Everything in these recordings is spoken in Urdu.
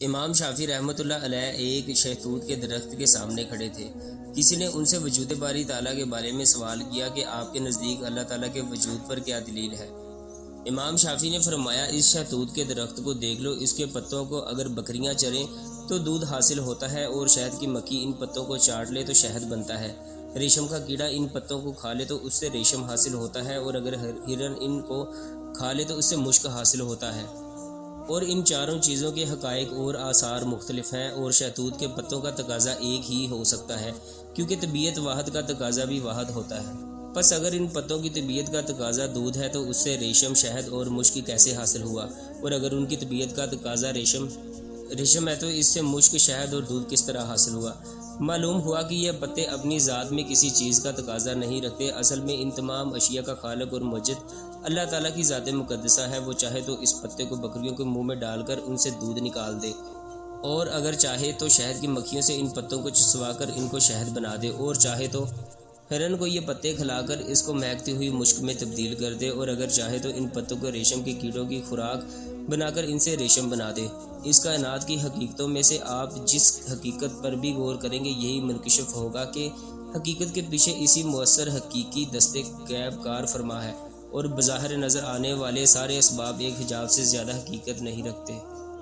امام شافعی رحمۃ اللہ علیہ ایک شہتوت کے درخت کے سامنے کھڑے تھے۔ کسی نے ان سے وجود باری تعالیٰ کے بارے میں سوال کیا کہ آپ کے نزدیک اللہ تعالیٰ کے وجود پر کیا دلیل ہے؟ امام شافعی نے فرمایا، اس شہتوت کے درخت کو دیکھ لو، اس کے پتوں کو اگر بکریاں چریں تو دودھ حاصل ہوتا ہے، اور شہد کی مکھی ان پتوں کو چاٹ لے تو شہد بنتا ہے۔ ریشم کا کیڑا ان پتوں کو کھا لے تو اس سے ریشم حاصل ہوتا ہے، اور اگر ہرن ان کو کھا لے تو اس سے مشک حاصل ہوتا ہے۔ اور ان چاروں چیزوں کے حقائق اور آثار مختلف ہیں، اور شہتوت کے پتوں کا تقاضا ایک ہی ہو سکتا ہے، کیونکہ طبیعت واحد کا تقاضا بھی واحد ہوتا ہے۔ پس اگر ان پتوں کی طبیعت کا تقاضا دودھ ہے تو اس سے ریشم، شہد اور مشک کیسے حاصل ہوا؟ اور اگر ان کی طبیعت کا تقاضا ریشم ہے تو اس سے مشک، شہد اور دودھ کس طرح حاصل ہوا؟ معلوم ہوا کہ یہ پتے اپنی ذات میں کسی چیز کا تقاضا نہیں رکھتے، اصل میں ان تمام اشیاء کا خالق اور موجد اللہ تعالیٰ کی ذات مقدسہ ہے۔ وہ چاہے تو اس پتے کو بکریوں کے منہ میں ڈال کر ان سے دودھ نکال دے، اور اگر چاہے تو شہد کی مکھیوں سے ان پتوں کو چسوا کر ان کو شہد بنا دے، اور چاہے تو ہرن کو یہ پتے کھلا کر اس کو مہکتی ہوئی مشک میں تبدیل کر دے، اور اگر چاہے تو ان پتوں کو ریشم کے کیڑوں کی خوراک بنا کر ان سے ریشم بنا دے۔ اس کائنات کی حقیقتوں میں سے آپ جس حقیقت پر بھی غور کریں گے یہی منکشف ہوگا کہ حقیقت کے پیچھے اسی مؤثر حقیقی دست غیب کار فرما ہے، اور بظاہر نظر آنے والے سارے اسباب ایک حجاب سے زیادہ حقیقت نہیں رکھتے۔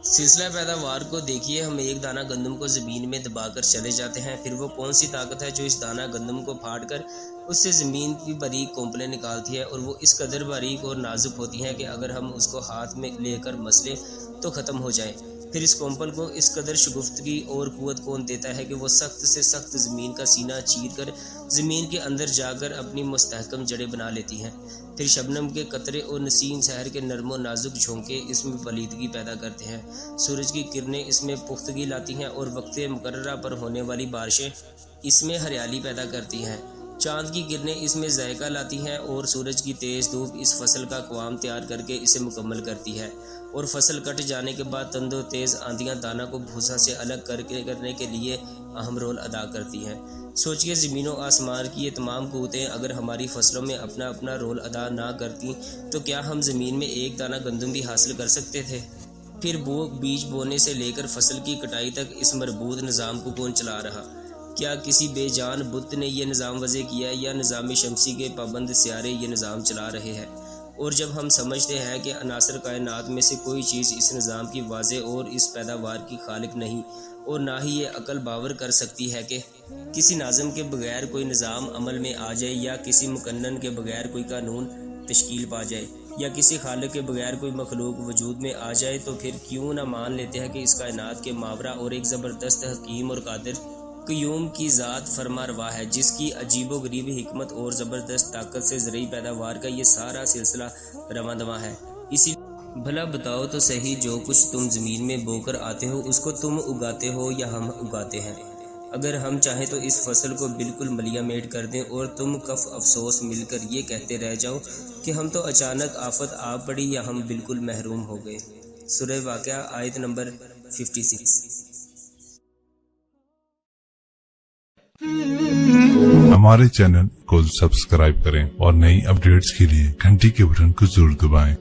سلسلہ پیداوار کو دیکھیے، ہم ایک دانہ گندم کو زمین میں دبا کر چلے جاتے ہیں، پھر وہ کون سی طاقت ہے جو اس دانہ گندم کو پھاڑ کر اس سے زمین کی باریک کونپلیں نکالتی ہے، اور وہ اس قدر باریک اور نازک ہوتی ہیں کہ اگر ہم اس کو ہاتھ میں لے کر مسلیں تو ختم ہو جائیں۔ پھر اس کونپل کو اس قدر شگفتگی اور قوت کون دیتا ہے کہ وہ سخت سے سخت زمین کا سینہ چیر کر زمین کے اندر جا کر اپنی مستحکم جڑیں بنا لیتی ہیں۔ پھر شبنم کے قطرے اور نسیم سحر کے نرم و نازک جھونکے اس میں پلیدگی پیدا کرتے ہیں، سورج کی کرنیں اس میں پختگی لاتی ہیں، اور وقت مقررہ پر ہونے والی بارشیں اس میں ہریالی پیدا کرتی ہیں۔ چاند کی کرنیں اس میں ذائقہ لاتی ہیں، اور سورج کی تیز دھوپ اس فصل کا قوام تیار کر کے اسے مکمل کرتی ہے، اور فصل کٹ جانے کے بعد تند و تیز آندیاں دانہ کو بھوسا سے الگ کرنے کے لیے اہم رول ادا کرتی ہیں۔ سوچئے، زمین و آسمان کی یہ تمام قوتیں اگر ہماری فصلوں میں اپنا اپنا رول ادا نہ کرتی تو کیا ہم زمین میں ایک دانہ گندم بھی حاصل کر سکتے تھے؟ پھر بیج بونے سے لے کر فصل کی کٹائی تک اس مربوط نظام کو کون چلا رہا؟ کیا کسی بے جان بت نے یہ نظام وضع کیا، یا نظام شمسی کے پابند سیارے یہ نظام چلا رہے ہیں؟ اور جب ہم سمجھتے ہیں کہ عناصر کائنات میں سے کوئی چیز اس نظام کی واضح اور اس پیداوار کی خالق نہیں، اور نہ ہی یہ عقل باور کر سکتی ہے کہ کسی ناظم کے بغیر کوئی نظام عمل میں آ جائے، یا کسی مقنن کے بغیر کوئی قانون تشکیل پا جائے، یا کسی خالق کے بغیر کوئی مخلوق وجود میں آ جائے، تو پھر کیوں نہ مان لیتے ہیں کہ اس کائنات کے ماورا اور ایک زبردست حکیم اور قادر قیوم کی ذات فرما روا ہے، جس کی عجیب و غریب حکمت اور زبردست طاقت سے زرعی پیداوار کا یہ سارا سلسلہ رواں دواں ہے۔ اسی بھلا بتاؤ تو صحیح، جو کچھ تم زمین میں بو کر آتے ہو اس کو تم اگاتے ہو یا ہم اگاتے ہیں؟ اگر ہم چاہیں تو اس فصل کو بالکل ملیا میٹ کر دیں، اور تم کف افسوس مل کر یہ کہتے رہ جاؤ کہ ہم تو اچانک آفت آ پڑی یا ہم بالکل محروم ہو گئے۔ سورہ واقعہ آیت نمبر 56۔ ہمارے چینل کو سبسکرائب کریں اور نئی اپڈیٹس کے لیے گھنٹی کے بٹن کو ضرور دبائیں۔